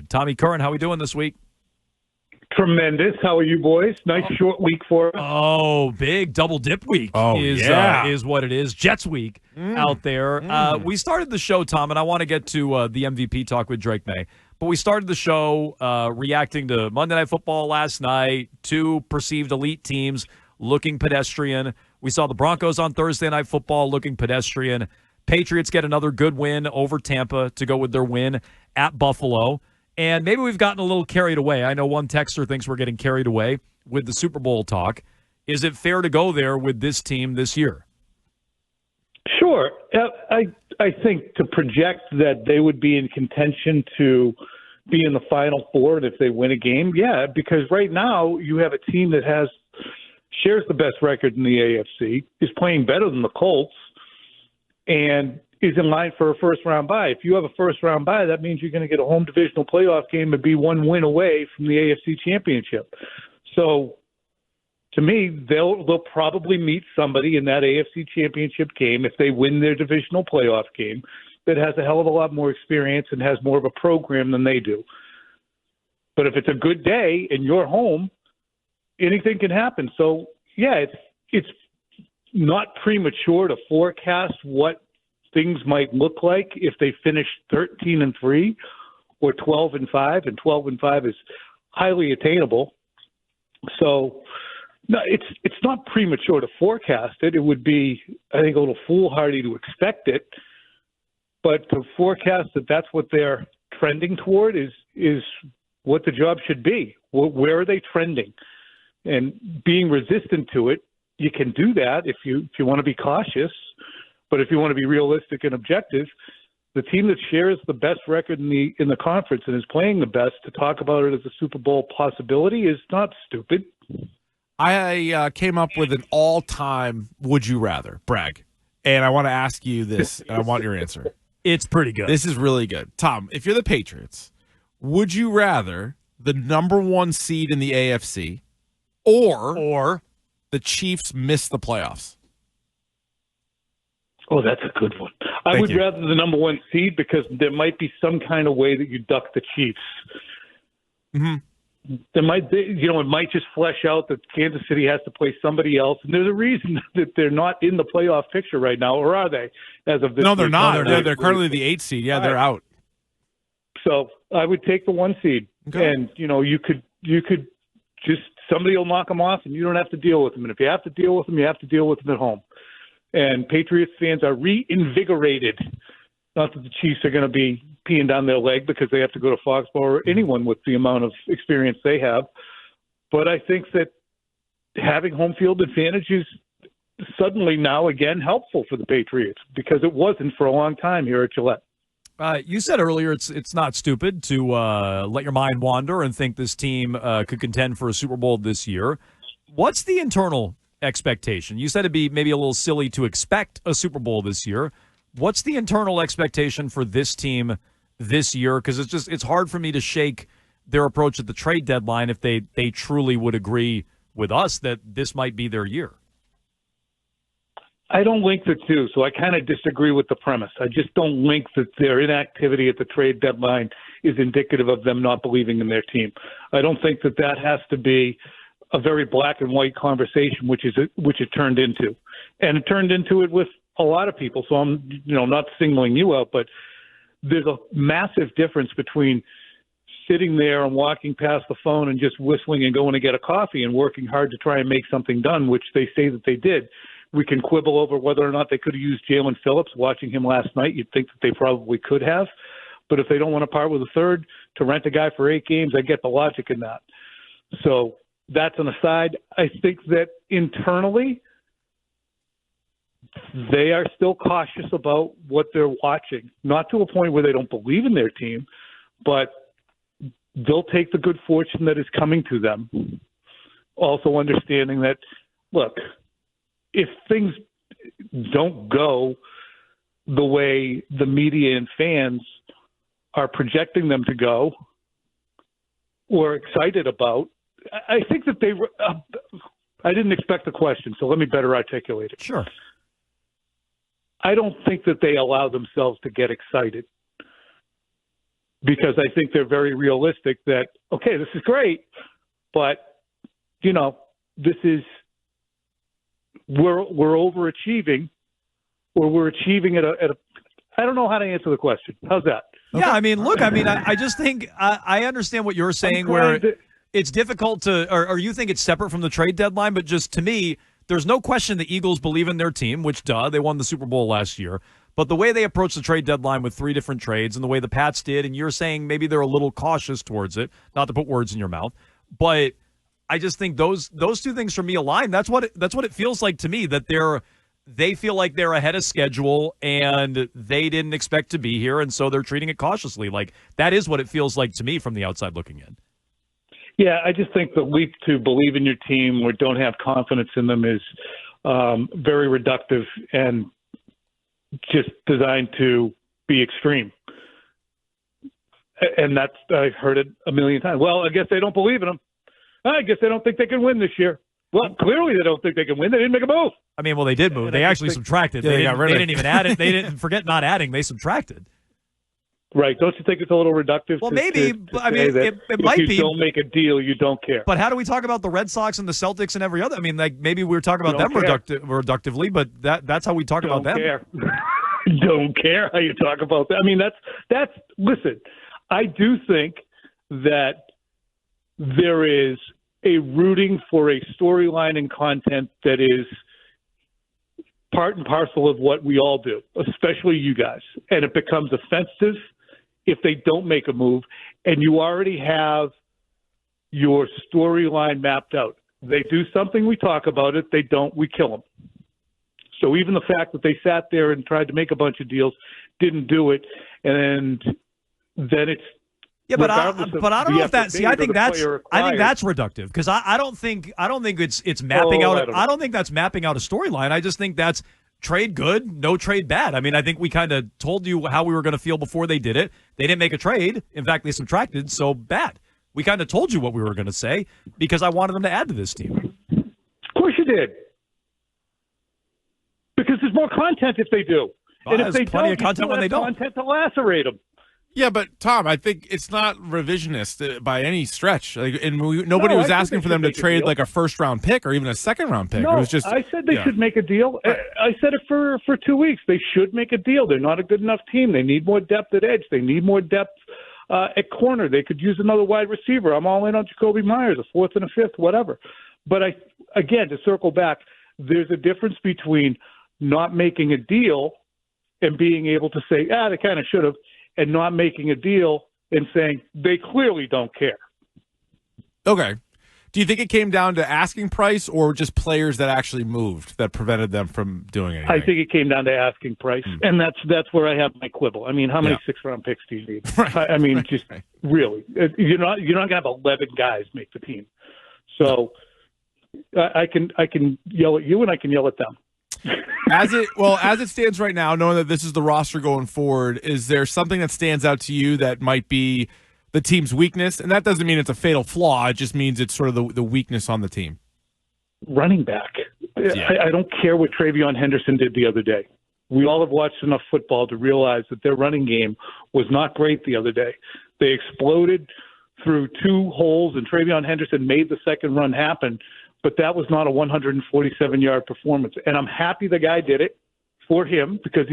Tommy Curran, how we doing this week? Tremendous. How are you boys? Nice short week for us. Oh, big double dip week is what it is. Jets week out there. We started the show, Tom, and I want to get to the MVP talk with Drake Maye. But we started the show reacting to Monday Night Football last night, two perceived elite teams looking pedestrian. We saw the Broncos on Thursday Night Football looking pedestrian. Patriots get another good win over Tampa to go with their win at Buffalo. And maybe we've gotten a little carried away. I know one texter thinks we're getting carried away with the Super Bowl talk. Is it fair to go there with this team this year? Sure. I think to project that they would be in contention to be in the Final Four if they win a game, yeah, because right now you have a team that shares the best record in the AFC, is playing better than the Colts, and is in line for a first-round bye. If you have a first-round bye, that means you're going to get a home divisional playoff game and be one win away from the AFC Championship. So, to me, they'll probably meet somebody in that AFC Championship game if they win their divisional playoff game that has a hell of a lot more experience and has more of a program than they do. But if it's a good day and you're home, anything can happen. So, yeah, it's not premature to forecast what things might look like if they finish 13-3 or 12-5, and 12-5 is highly attainable. So, no, it's not premature to forecast it. It would be, I think, a little foolhardy to expect it. But to forecast that that's what they're trending toward is what the job should be. Where are they trending? And being resistant to it, you can do that if you want to be cautious. But if you want to be realistic and objective, the team that shares the best record in the conference and is playing the best, to talk about it as a Super Bowl possibility is not stupid. I came up with an all-time would you rather, Bragg, and I want to ask you this, and I want your answer. It's pretty good. This is really good. Tom, if you're the Patriots, would you rather the number one seed in the AFC or the Chiefs miss the playoffs? Oh, that's a good one. I would rather the number one seed because there might be some kind of way that you duck the Chiefs. Mm-hmm. There might, it might just flesh out that Kansas City has to play somebody else, and there's a reason that they're not in the playoff picture right now, or are they? As of this, no, they're not. No, they're currently the 8th seed. Yeah, they're out. So I would take the one seed, and you could just somebody will knock them off, and you don't have to deal with them. And if you have to deal with them, you have to deal with them at home. And Patriots fans are reinvigorated. Not that the Chiefs are going to be peeing down their leg because they have to go to Foxborough, or anyone with the amount of experience they have. But I think that having home field advantage is suddenly now again helpful for the Patriots because it wasn't for a long time here at Gillette. You said earlier it's not stupid to let your mind wander and think this team could contend for a Super Bowl this year. What's the internal expectation? You said it'd be maybe a little silly to expect a Super Bowl this year. What's the internal expectation for this team this year? Because it's hard for me to shake their approach at the trade deadline if they truly would agree with us that this might be their year. I don't link the two, so I kind of disagree with the premise. I just don't link that their inactivity at the trade deadline is indicative of them not believing in their team. I don't think that has to be a very black and white conversation, which it turned into. And it turned into it with a lot of people. So I'm, not singling you out, but there's a massive difference between sitting there and walking past the phone and just whistling and going to get a coffee and working hard to try and make something done, which they say that they did. We can quibble over whether or not they could have used Jalen Phillips. Watching him last night, you'd think that they probably could have. But if they don't want to part with a third to rent a guy for 8 games, I get the logic in that. So that's an aside. I think that internally, they are still cautious about what they're watching. Not to a point where they don't believe in their team, but they'll take the good fortune that is coming to them. Also understanding that, look, if things don't go the way the media and fans are projecting them to go or excited about, I think that I didn't expect the question, so let me better articulate it. Sure. I don't think that they allow themselves to get excited. because I think they're very realistic that, okay, this is great, but, this is we're overachieving, or we're achieving at a I don't know how to answer the question. How's that? Yeah, I mean, look, I just think I understand what you're saying, where it's difficult to, or you think it's separate from the trade deadline, but just to me, there's no question the Eagles believe in their team, which, they won the Super Bowl last year. But the way they approached the trade deadline with 3 different trades and the way the Pats did, and you're saying maybe they're a little cautious towards it, not to put words in your mouth, but I just think those 2 things for me align. That's what it feels like to me, that they feel like they're ahead of schedule and they didn't expect to be here, and so they're treating it cautiously. Like, that is what it feels like to me from the outside looking in. Yeah, I just think the leap to believe in your team or don't have confidence in them is very reductive and just designed to be extreme. And I've heard it a million times. Well, I guess they don't believe in them. I guess they don't think they can win this year. Well, clearly they don't think they can win. They didn't make a move. I mean, well, they did move. They actually subtracted. Yeah, they didn't even add it. They didn't forget not adding. They subtracted. Right. Don't you think it's a little reductive? Well, maybe. I mean, it might be. If you don't make a deal, you don't care. But how do we talk about the Red Sox and the Celtics and every other? I mean, like, maybe we're talking about them reductively, but that's how we talk about them. Don't care how you talk about that. I mean, that's. Listen, I do think that there is a rooting for a storyline and content that is part and parcel of what we all do, especially you guys. And it becomes offensive if they don't make a move, and you already have your storyline mapped out. They do something, we talk about it. They don't, we kill them. So even the fact that they sat there and tried to make a bunch of deals, didn't do it, and then it's, yeah, but I don't know if that. See, I think that's reductive, because I don't think it's mapping out. I don't think that's mapping out a storyline. I just think that's trade good, no trade bad. I mean, I think we kind of told you how we were going to feel before they did it. They didn't make a trade. In fact, they subtracted. So bad. We kind of told you what we were going to say because I wanted them to add to this team. Of course you did, because there's more content if they do, and if they plenty don't, of content when they don't. Content to lacerate them. Yeah, but Tom, I think it's not revisionist by any stretch. Like, and nobody was asking for them to trade like a first-round pick or even a second-round pick. No, it was just. I said they should make a deal. I said it for 2 weeks. They should make a deal. They're not a good enough team. They need more depth at edge. They need more depth at corner. They could use another wide receiver. I'm all in on Jacoby Myers, a 4th and a 5th, whatever. But again, to circle back, there's a difference between not making a deal and being able to say, they kind of should have, and not making a deal and saying they clearly don't care. Okay. Do you think it came down to asking price or just players that actually moved that prevented them from doing anything? I think it came down to asking price, and that's where I have my quibble. I mean, how many 6th-round picks do you need? Right. I mean, just really, you're not going to have 11 guys make the team. So I can yell at you and I can yell at them. As it stands right now, knowing that this is the roster going forward, is there something that stands out to you that might be the team's weakness? And that doesn't mean it's a fatal flaw. It just means it's sort of the weakness on the team. Running back. Yeah. I don't care what Travion Henderson did the other day. We all have watched enough football to realize that their running game was not great the other day. They exploded through 2 holes, and Travion Henderson made the second run happen. But that was not a 147-yard performance. And I'm happy the guy did it for him, because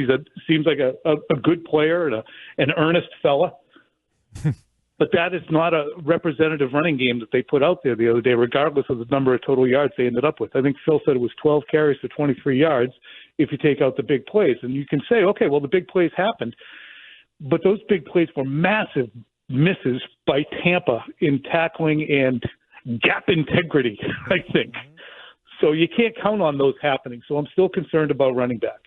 seems like a good player and an earnest fella. But that is not a representative running game that they put out there the other day, regardless of the number of total yards they ended up with. I think Phil said it was 12 carries for 23 yards if you take out the big plays. And you can say, okay, well, the big plays happened. But those big plays were massive misses by Tampa in tackling and gap integrity, I think. So you can't count on those happening. So I'm still concerned about running back.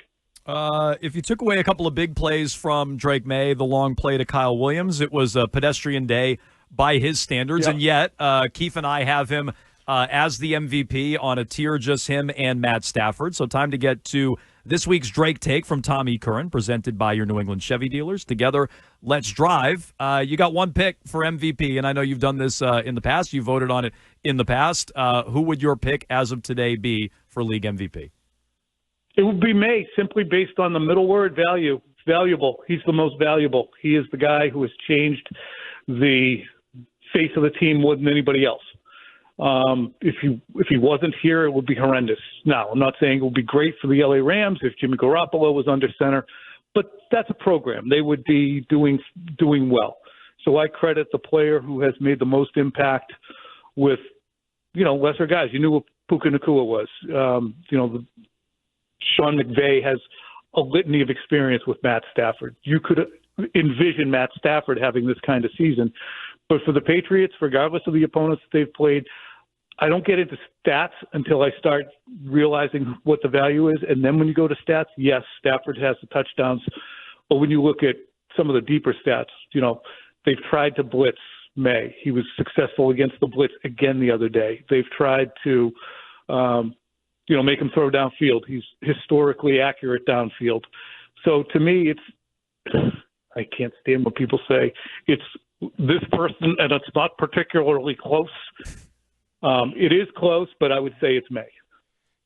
If you took away a couple of big plays from Drake Maye, the long play to Kyle Williams, it was a pedestrian day by his standards. Yeah. And yet, Keefe and I have him as the MVP on a tier, just him and Matt Stafford. So time to get to this week's Drake Take from Tommy Curran, presented by your New England Chevy dealers. Together, let's drive. You got one pick for MVP, and I know you've done this in the past. You voted on it in the past. Who would your pick as of today be for league MVP? It would be May, simply based on the middle word value. valuable. He's the most valuable. He is the guy who has changed the face of the team more than anybody else. If he wasn't here, it would be horrendous. Now, I'm not saying it would be great for the LA Rams if Jimmy Garoppolo was under center, but that's a program. They would be doing well. So I credit the player who has made the most impact with, lesser guys. You knew what Puka Nacua was. Sean McVay has a litany of experience with Matt Stafford. You could envision Matt Stafford having this kind of season. But for the Patriots, regardless of the opponents that they've played, I don't get into stats until I start realizing what the value is. And then when you go to stats, yes, Stafford has the touchdowns. But when you look at some of the deeper stats, they've tried to blitz May. He was successful against the blitz again the other day. They've tried to, make him throw downfield. He's historically accurate downfield. So to me, I can't stand what people say. It's this person, and it's not particularly close. It is close, but I would say it's May.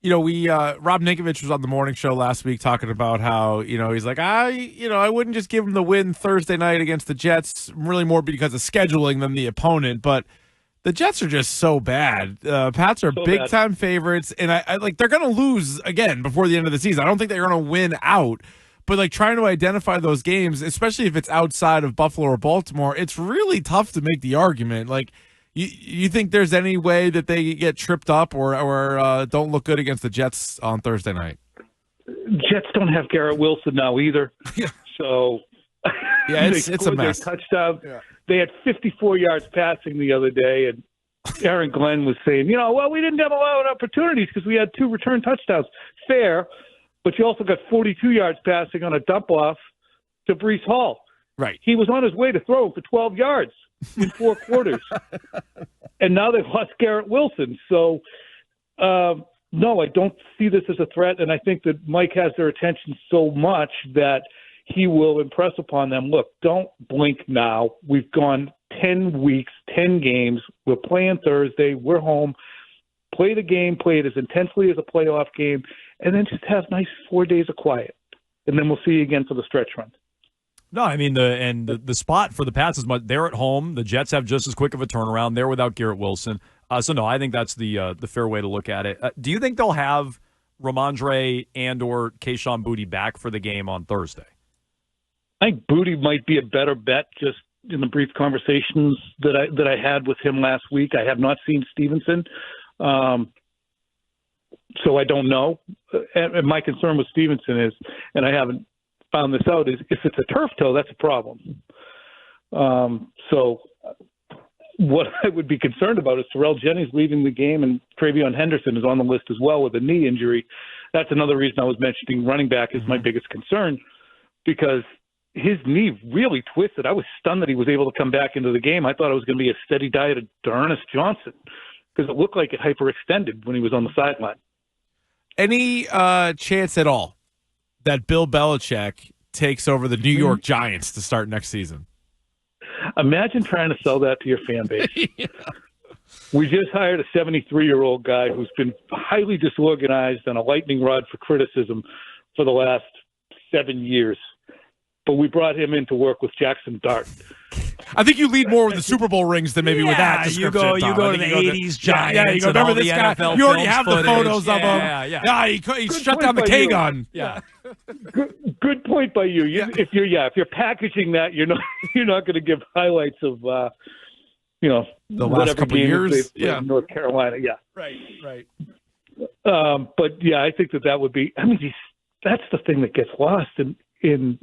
Rob Ninkovich was on the morning show last week talking about how, he's like, I wouldn't just give him the win Thursday night against the Jets, really more because of scheduling than the opponent. But the Jets are just so bad. Pats are big time favorites, and I they're going to lose again before the end of the season. I don't think they're going to win out. But trying to identify those games, especially if it's outside of Buffalo or Baltimore, it's really tough to make the argument. You think there's any way that they get tripped up or don't look good against the Jets on Thursday night? Jets don't have Garrett Wilson now either. Yeah. So yeah, it's a mess. Touchdown. Yeah. They had 54 yards passing the other day, and Aaron Glenn was saying, we didn't have a lot of opportunities because we had 2 return touchdowns. Fair. But you also got 42 yards passing on a dump-off to Breece Hall. Right. He was on his way to throw for 12 yards in 4 quarters. And now they've lost Garrett Wilson. So, no, I don't see this as a threat. And I think that Mike has their attention so much that he will impress upon them. Look, don't blink now. We've gone 10 weeks, 10 games. We're playing Thursday. We're home. Play the game, play it as intensely as a playoff game, and then just have nice 4 days of quiet. And then we'll see you again for the stretch run. No, I mean, the spot for the Pats is much. They're at home. The Jets have just as quick of a turnaround. They're without Garrett Wilson. So, no, I think that's the fair way to look at it. Do you think they'll have Ramondre and or Kayshon Boutte back for the game on Thursday? I think Boutte might be a better bet just in the brief conversations that I had with him last week. I have not seen Stevenson. So I don't know. And my concern with Stevenson is, and I haven't found this out, is if it's a turf toe, that's a problem. So what I would be concerned about is Terrell Jennings leaving the game, and Travion Henderson is on the list as well with a knee injury. That's another reason I was mentioning running back is my biggest concern, because his knee really twisted. I was stunned that he was able to come back into the game. I thought it was going to be a steady diet of Ernest Johnson, because it looked like it hyperextended when he was on the sideline. Any chance at all that Bill Belichick takes over the New York Giants to start next season? Imagine trying to sell that to your fan base. Yeah. We just hired a 73-year-old guy who's been highly disorganized and a lightning rod for criticism for the last 7 years. But we brought him in to work with Jackson Dart. I think you lead more with the Super Bowl rings than maybe with that description. You go to the 80s Giants. Yeah, you go, remember this guy? NFL you already have footage. the photos of him. Yeah. He shut down the K-gun. Yeah. Good point by you. If you're packaging that, you're not going to give highlights of the last couple of years. Yeah, in North Carolina. Yeah. Right. But yeah, I think that would be. I mean, that's the thing that gets lost in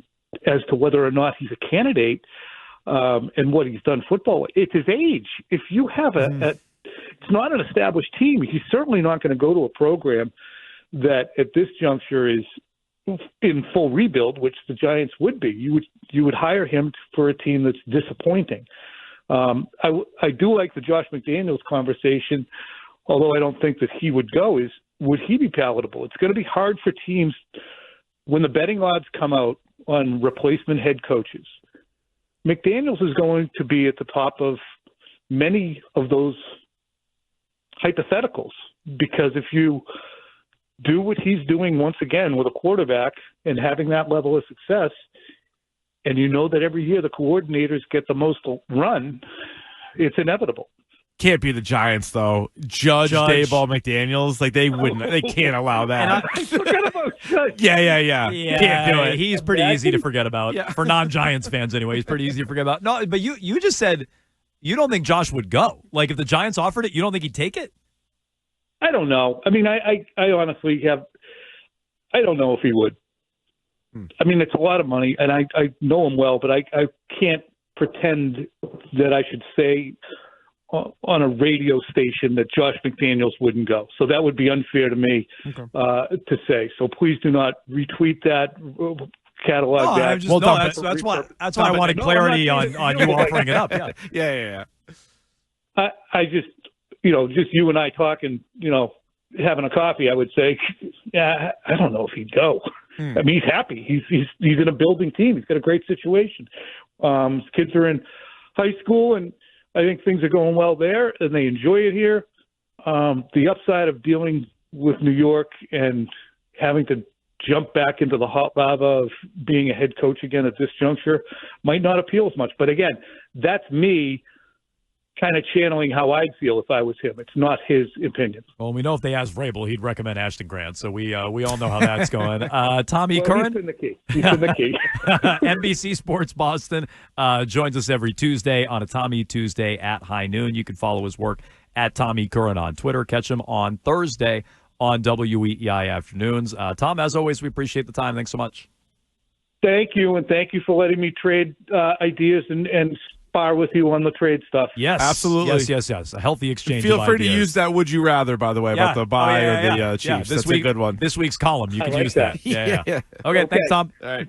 as to whether or not he's a candidate. And what he's done football, it's his age. If you have it's not an established team, he's certainly not going to go to a program that at this juncture is in full rebuild, which the Giants would be. You would hire him for a team that's disappointing. I do like the Josh McDaniels conversation, although I don't think that he would go, would he be palatable? It's going to be hard for teams when the betting odds come out on replacement head coaches. McDaniels is going to be at the top of many of those hypotheticals, because if you do what he's doing once again with a quarterback and having that level of success, and you know that every year the coordinators get the most run, it's inevitable. Can't be the Giants, though. Judge Dayball, McDaniels, like they wouldn't. They can't allow that. I forgot about Judge. Yeah. Can't do it. He's pretty easy to forget about. For non-Giants fans, anyway. He's pretty easy to forget about. No, but you just said you don't think Josh would go. Like, if the Giants offered it, you don't think he'd take it? I don't know. I mean, I honestly I don't know if he would. I mean, it's a lot of money, and I know him well, but I can't pretend that I should say on a radio station that Josh McDaniels wouldn't go. So that would be unfair to me to say. So please do not retweet that, catalog that. That's why I wanted clarity on you offering it up. Yeah. I just, just you and I talking, having a coffee, I would say, yeah, I don't know if he'd go. I mean, he's happy. He's in a building team. He's got a great situation. His kids are in high school, and I think things are going well there, and they enjoy it here. The upside of dealing with New York and having to jump back into the hot lava of being a head coach again at this juncture might not appeal as much. But again, that's me kind of channeling how I'd feel if I was him. It's not his opinion. Well, we know if they asked Vrabel, he'd recommend Ashton Grant, so we all know how that's going. Tommy Curran, he's in the key. NBC Sports Boston, joins us every Tuesday on a Tommy Tuesday at high noon. You can follow his work at Tommy Curran on Twitter. Catch him on Thursday on WEEI Afternoons. Tom, as always, we appreciate the time. Thanks so much. Thank you, and thank you for letting me trade ideas and spar with you on the trade stuff. Yes, absolutely. Yes. A healthy exchange. Feel free to use that. Would you rather? By the way, about the buy or the Chiefs. That's a good one. This week's column, you can use that. Yeah. Okay, thanks, Tom. All right.